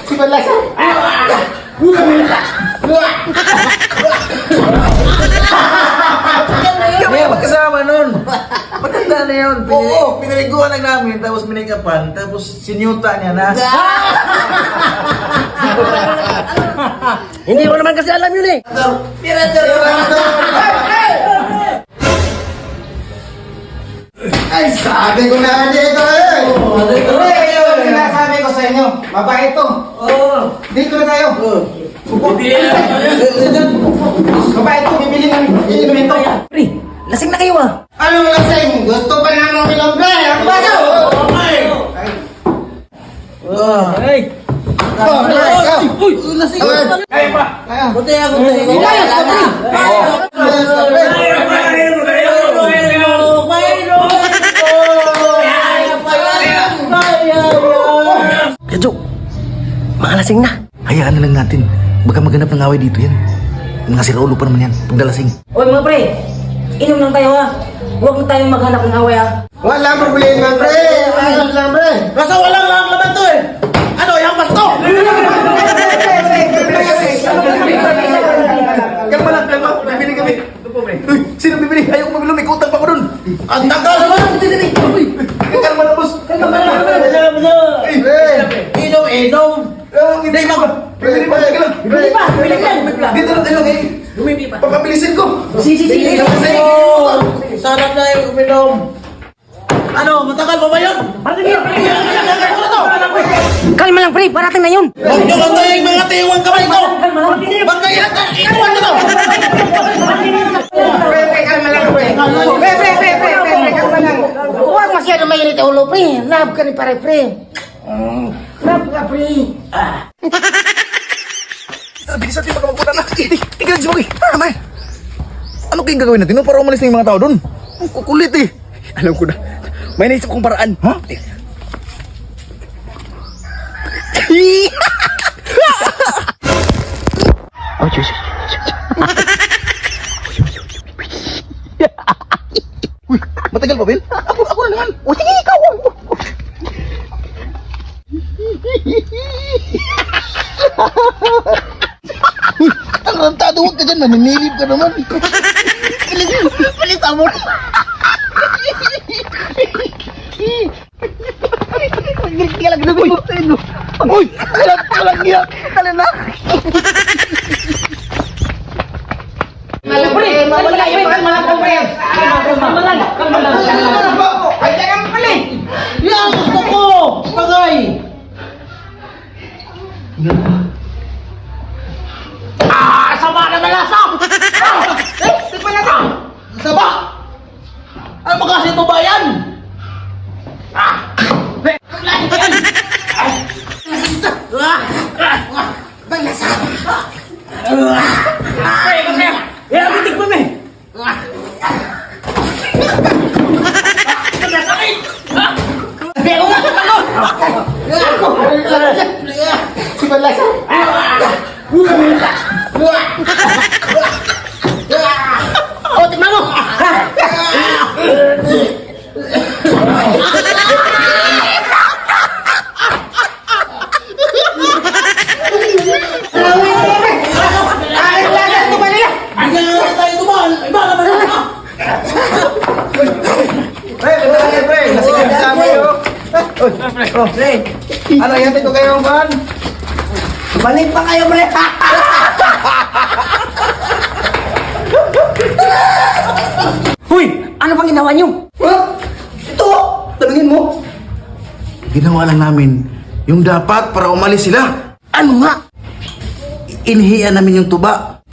Si Balasa. Kami ang magkasama nun. Maganda na yun. Oo, pinaliguan lang namin, tapos minikapan, tapos sinyuta niya na. Hindi ko naman kasi alam yun eh. Ay, sabi ko na dito eh! Ito yung sinasabi ko sa inyo. Mabait to. Dito na tayo. Mabait to, bibili kami ito. Pre, lasing na kayo ah. Anong lasing? Gusto pa naman milombre. Ako ba ito? Ay! Uy! Lasing ka. Kaya pa! Buti ako tayo. Umayos ka, pre! Kaya Jo, makalasing na. Hayaan na lang natin. Baka maganap ng away dito yan. Mga siraulo pa naman yan, pagdalasing. Oy mga pre, inom lang tayo ha. Huwag mo tayong maghanap ng away ha. Walang problema, pre! Ayos lang, pre! Basta walang lang laban to eh! Ano, yung basto! Kalma lang, kalma. Bibili kami. Uy, sino bibili? Ayaw ko mabilom, may kutang pa ko dun. Ang tagal naman! Kalma na, boss. Kalma na. Inom. Hindi, mama. Bibili pa, sige lang. Bibili pa, bibili pa. Dito na tayo, eh. Bumili pa. Papabilisin ko. Sige. Sarap na yung uminom. Ano, matagal pa ba yun? Kalma lang pre, parating na yun. Huwag nyo kantayin mga tiwang kamay ko! Ba't kayo inuwan nyo to? Pre, kalma lang, pre. Pre, kalma lang. Huwag masyado mainit ang ulo, pre. Love ka ni pare, pre. Love ka, pre. Bilis natin baka magpunta na. Tingnan si Bogi. Tama eh. Ano kayong gagawin natin no? Para umalis na yung mga tao doon? Ang kukulit eh. Alam ko na. May naisip kong paraan. Ha? Oh, Diyos. Uy, matagal pa, Bill? Ako na naman. O, sige, ikaw. Uy, tarantado, huwag ka dyan. Naninilip ka naman. Palita mo. Kaya lang naman mo sa inyo. Uy, alam niya. Kala na. Yan, gusto ko. Bagay. Sama na malasa. Tignan na to. Saba. Ano ba kasi ito ba yan? Si Balasa. Oh, tignan mo. Ano, yan ko kayo man? Balik pa kayo, pre. Huy, ano bang ginawa niyo? Ito, tanungin mo. Ginawa lang namin yung dapat para umalis sila. Ano nga? Inhiyan namin yung tuba.